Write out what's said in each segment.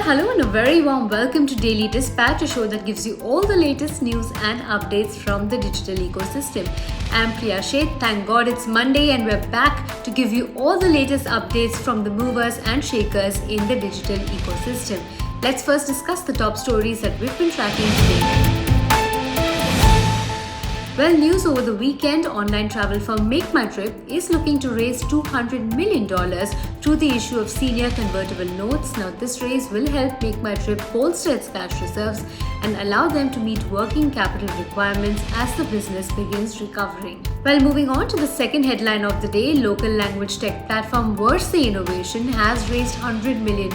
Well, hello and a very warm welcome to Daily Dispatch, a show that gives you all the latest news and updates from the digital ecosystem. I'm Priya Sheth. Thank God it's Monday and we're back to give you all the latest updates from the movers and shakers in the digital ecosystem. Let's first discuss the top stories that we've been tracking today. Well, news over the weekend, online travel firm Make My Trip is looking to raise $200 million through the issue of senior convertible notes. Now, this raise will help Make My Trip bolster its cash reserves and allow them to meet working capital requirements as the business begins recovering. Well, moving on to the second headline of the day, local language tech platform Versay Innovation has raised $100 million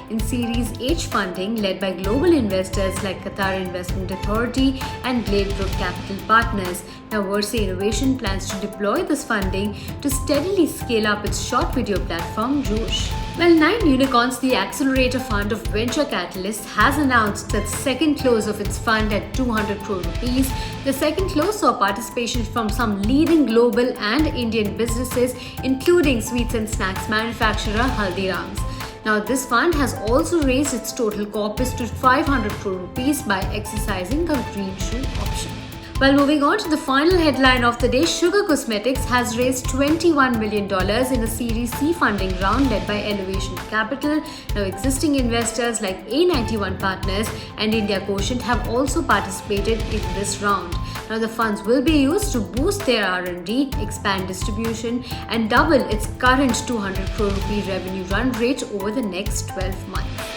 in Series H funding led by global investors like Qatar Investment Authority and Gladebrook Capital Partners. Now, Versay Innovation plans to deploy this funding to steadily scale up its short video platform, Josh. Well, Nine Unicorns, the accelerator fund of Venture Catalyst, has announced its second close of its fund at 200 crore rupees. The second close saw participation from some leading global and Indian businesses, including sweets and snacks manufacturer Haldiram's. Now, this fund has also raised its total corpus to 500 crore rupees by exercising a green shoe option. Well, moving on to the final headline of the day, Sugar Cosmetics has raised $21 million in a Series C funding round led by Elevation Capital. Now, existing investors like A91 Partners and India Quotient have also participated in this round. Now, the funds will be used to boost their R&D, expand distribution, and double its current 200 crore rupee revenue run rate over the next 12 months.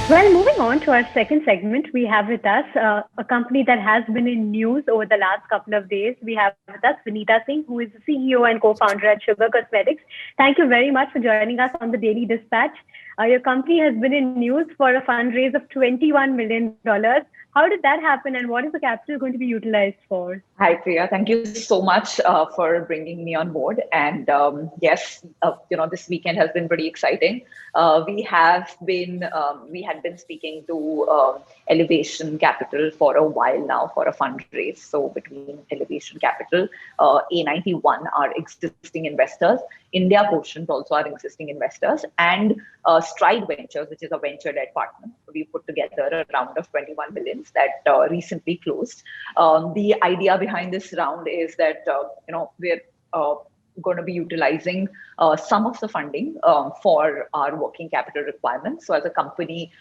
Well, moving on to our second segment, we have with us a company that has been in news over the last couple of days. We have with us Vinita Singh, who is the CEO and co-founder at Sugar Cosmetics. Thank you very much for joining us on the Daily Dispatch. Your company has been in news for a fundraise of $21 million. How did that happen, and what is the capital going to be utilized for? Hi, Priya. Thank you so much for bringing me on board. And yes, this weekend has been pretty exciting. We had been speaking to Elevation Capital for a while now for a fundraise. So between Elevation Capital, A91 are existing investors, India Quotient also are existing investors, and Stride Ventures, which is a venture-led partner. We put together a round of 21 millions that recently closed. The idea behind this round is that we're going to be utilizing some of the funding for our working capital requirements. So as a company,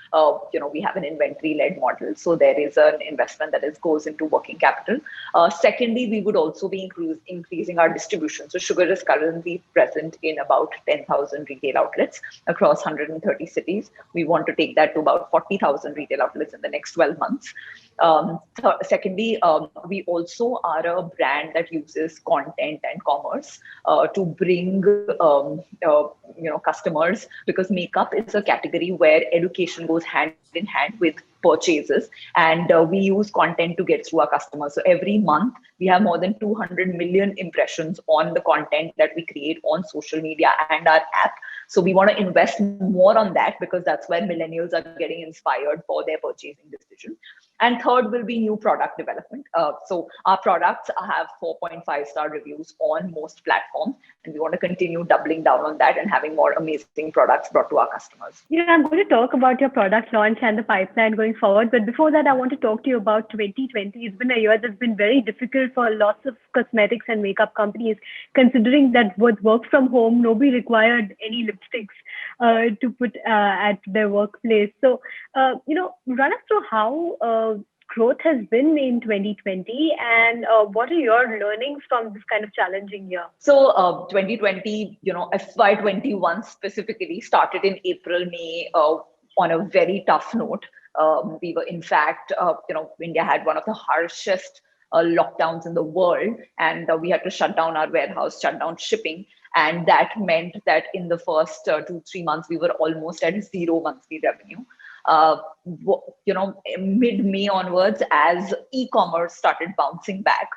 we have an inventory-led model. So there is an investment that goes into working capital. Secondly, we would also be increasing our distribution. So Sugar is currently present in about 10,000 retail outlets across 130 cities. We want to take that to about 40,000 retail outlets in the next 12 months. Secondly, we also are a brand that uses content and commerce to bring customers, because makeup is a category where education goes hand in hand with purchases, and we use content to get through our customers. So every month we have more than 200 million impressions on the content that we create on social media and our app. So we want to invest more on that, because that's where millennials are getting inspired for their purchasing decision. And third will be new product development. So our products have 4.5-star reviews on most platforms, and we want to continue doubling down on that and having more amazing products brought to our customers. I'm going to talk about your product launch and the pipeline going forward. But before that, I want to talk to you about 2020. It's been a year that's been very difficult for lots of cosmetics and makeup companies, considering that with work from home, nobody required any lipsticks to put at their workplace. So, run us through how growth has been in 2020, and what are your learnings from this kind of challenging year? So 2020, FY21 specifically started in April, May on a very tough note. We were, in fact, India had one of the harshest lockdowns in the world, and we had to shut down our warehouse, shut down shipping. And that meant that in the first 2-3 months, we were almost at 0 monthly revenue. Mid-May onwards, as e-commerce started bouncing back,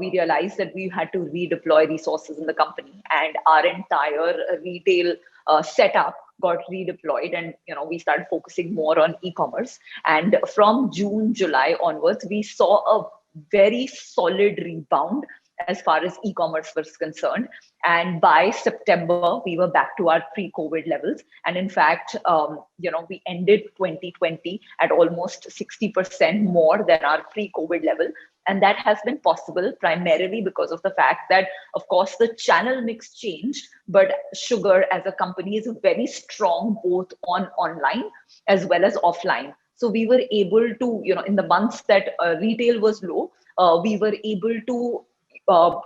we realized that we had to redeploy resources in the company, and our entire retail setup got redeployed, and we started focusing more on e-commerce. And from June, July onwards, we saw a very solid rebound as far as e-commerce was concerned. And by September, we were back to our pre-COVID levels. And in fact, we ended 2020 at almost 60% more than our pre-COVID level. And that has been possible primarily because of the fact that, of course, the channel mix changed, but Sugar as a company is very strong both on online as well as offline. So we were able to, in the months that retail was low, we were able to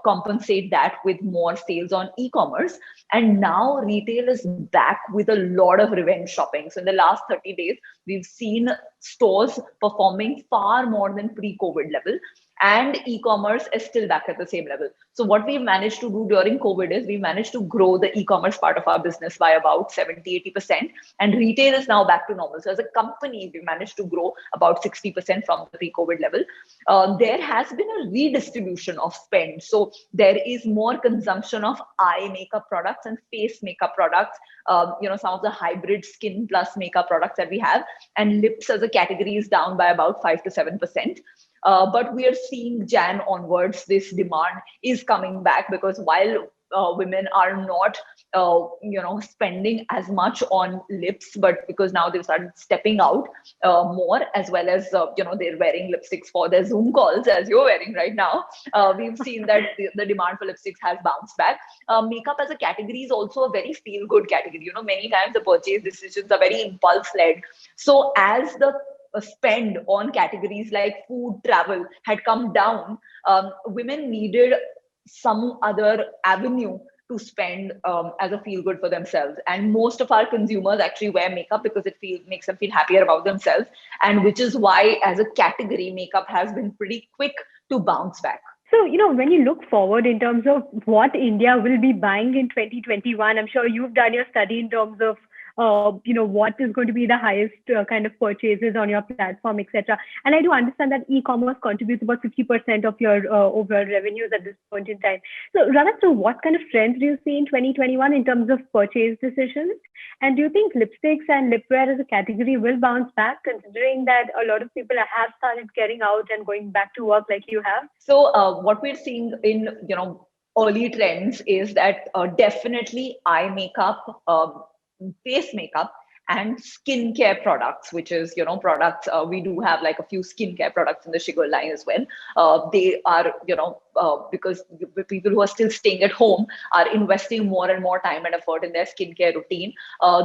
compensate that with more sales on e-commerce. And now retail is back with a lot of revenge shopping. So in the last 30 days, we've seen stores performing far more than pre-COVID level, and e-commerce is still back at the same level. So what we've managed to do during COVID is we managed to grow the e-commerce part of our business by about 70-80%, and retail is now back to normal. So as a company, we managed to grow about 60% from the pre-COVID level. There has been a redistribution of spend. So there is more consumption of eye makeup products and face makeup products, some of the hybrid skin plus makeup products that we have, and lips as a category is down by about 5 to 7%. But we are seeing Jan onwards, this demand is coming back, because while women are not, spending as much on lips, but because now they've started stepping out more, as well as, they're wearing lipsticks for their Zoom calls, as you're wearing right now. We've seen that the demand for lipsticks has bounced back. Makeup as a category is also a very feel-good category. Many times the purchase decisions are very impulse-led. So as the spend on categories like food, travel had come down, women needed some other avenue to spend as a feel good for themselves. And most of our consumers actually wear makeup because it makes them feel happier about themselves. And which is why, as a category, makeup has been pretty quick to bounce back. So, when you look forward in terms of what India will be buying in 2021, I'm sure you've done your study in terms of what is going to be the highest kind of purchases on your platform, etc. And I do understand that e-commerce contributes about 50% of your overall revenues at this point in time. So, Ranak, so what kind of trends do you see in 2021 in terms of purchase decisions? And do you think lipsticks and lipwear as a category will bounce back, considering that a lot of people have started getting out and going back to work like you have? So, what we're seeing in early trends is that definitely eye makeup, face makeup, and skincare products, which is, products, we do have like a few skincare products in the Sugar line as well. They are, because the people who are still staying at home are investing more and more time and effort in their skincare routine.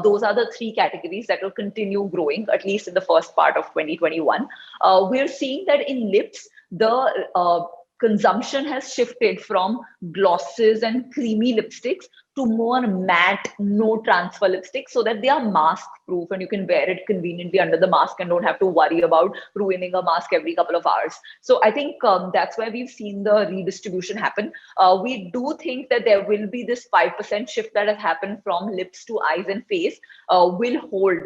Those are the three categories that will continue growing, at least in the first part of 2021. We're seeing that in lips, the consumption has shifted from glosses and creamy lipsticks to more matte, no transfer lipsticks, so that they are mask proof and you can wear it conveniently under the mask and don't have to worry about ruining a mask every couple of hours. So I think that's where we've seen the redistribution happen. We do think that there will be this 5% shift that has happened from lips to eyes and face will hold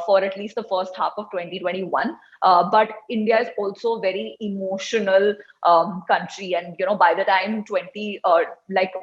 for at least the first half of 2021. But India is also a very emotional country. And, by the time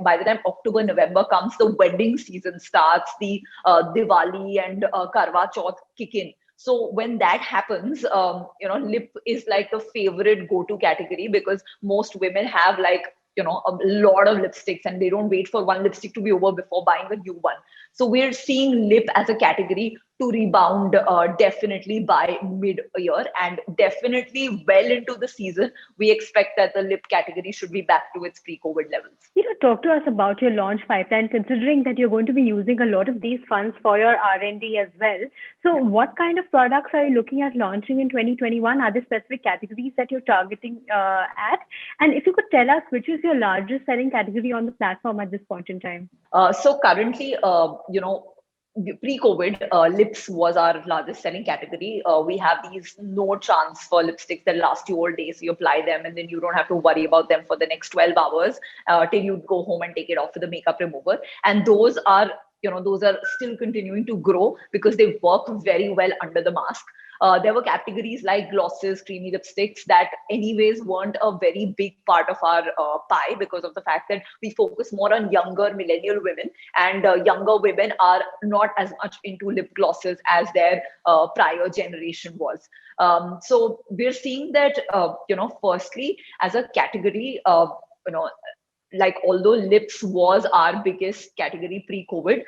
by the time October, November comes, the wedding season starts, the Diwali and Karwa Chauth kick in. So when that happens, lip is like the favorite go-to category, because most women have a lot of lipsticks and they don't wait for one lipstick to be over before buying a new one. So we're seeing lip as a category to rebound definitely by mid-year, and definitely well into the season, we expect that the lip category should be back to its pre-COVID levels. Talk to us about your launch pipeline, considering that you're going to be using a lot of these funds for your R&D as well. So what kind of products are you looking at launching in 2021? Are there specific categories that you're targeting at? And if you could tell us, which is your largest selling category on the platform at this point in time? So currently, pre-COVID, lips was our largest selling category. We have these no transfer lipsticks that last you all day. So you apply them and then you don't have to worry about them for the next 12 hours till you go home and take it off with the makeup remover. And those are still continuing to grow because they work very well under the mask. There were categories like glosses, creamy lipsticks that anyways weren't a very big part of our pie, because of the fact that we focus more on younger millennial women, and younger women are not as much into lip glosses as their prior generation was. So we're seeing that, firstly, as a category, like although lips was our biggest category pre-COVID,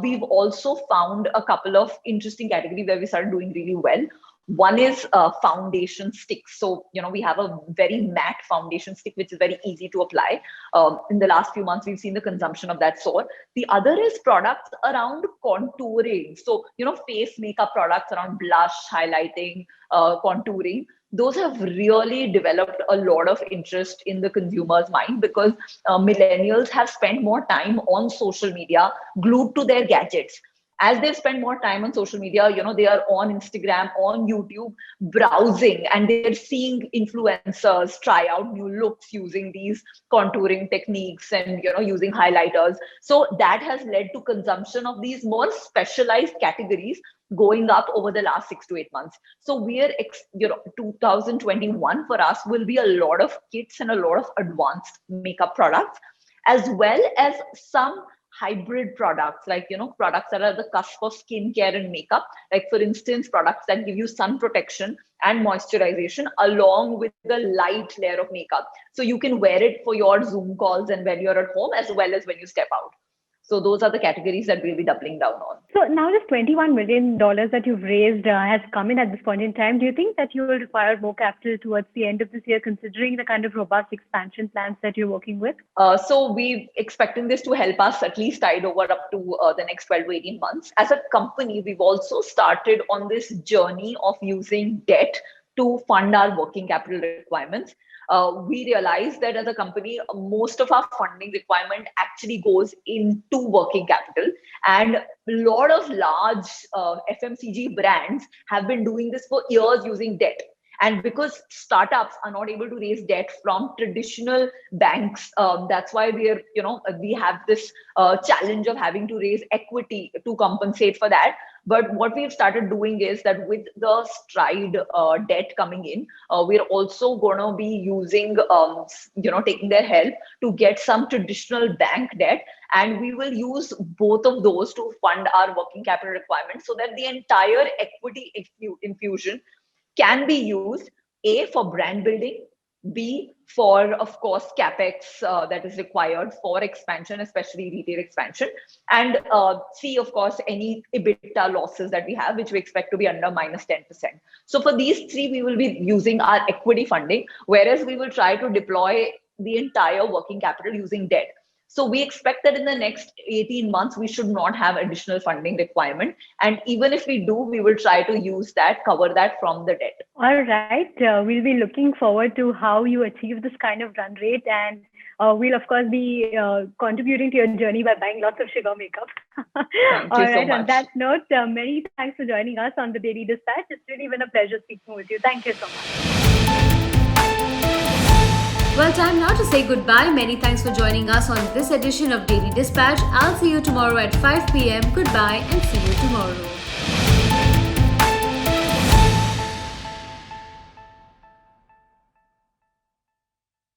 we've also found a couple of interesting categories where we started doing really well. One is foundation sticks. So, we have a very matte foundation stick, which is very easy to apply. In the last few months, we've seen the consumption of that soar. The other is products around contouring. So, face makeup products around blush, highlighting, contouring. Those have really developed a lot of interest in the consumer's mind because millennials have spent more time on social media, glued to their gadgets. As they spend more time on social media, they are on Instagram, on YouTube, browsing, and they're seeing influencers try out new looks using these contouring techniques and, using highlighters. So that has led to consumption of these more specialized categories going up over the last 6 to 8 months. So we're, 2021 for us will be a lot of kits and a lot of advanced makeup products, as well as some hybrid products, like, products that are the cusp of skincare and makeup. Like, for instance, products that give you sun protection and moisturization along with the light layer of makeup. So you can wear it for your Zoom calls and when you're at home, as well as when you step out. So those are the categories that we'll be doubling down on. So now this $21 million that you've raised has come in at this point in time. Do you think that you will require more capital towards the end of this year, considering the kind of robust expansion plans that you're working with? So we're expecting this to help us at least tide over up to the next 12 to 18 months. As a company, we've also started on this journey of using debt to fund our working capital requirements. We realize that as a company, most of our funding requirement actually goes into working capital. And a lot of large FMCG brands have been doing this for years using debt. And because startups are not able to raise debt from traditional banks, that's why we have this challenge of having to raise equity to compensate for that. But what we've started doing is that with the Stride debt coming in, we're also going to be using, taking their help to get some traditional bank debt. And we will use both of those to fund our working capital requirements so that the entire equity infusion can be used, A, for brand building, B, for, of course, CapEx that is required for expansion, especially retail expansion, and C, of course, any EBITDA losses that we have, which we expect to be under minus 10%. So for these three, we will be using our equity funding, whereas we will try to deploy the entire working capital using debt. So we expect that in the next 18 months, we should not have additional funding requirement. And even if we do, we will try to use that, cover that from the debt. All right. We'll be looking forward to how you achieve this kind of run rate. And we'll, of course, be contributing to your journey by buying lots of sugar makeup. Thank you All right. so much. On that note, many thanks for joining us on the Daily Dispatch. It's really been a pleasure speaking with you. Thank you so much. Well, time now to say goodbye. Many thanks for joining us on this edition of Daily Dispatch. I'll see you tomorrow at 5 p.m. Goodbye and see you tomorrow.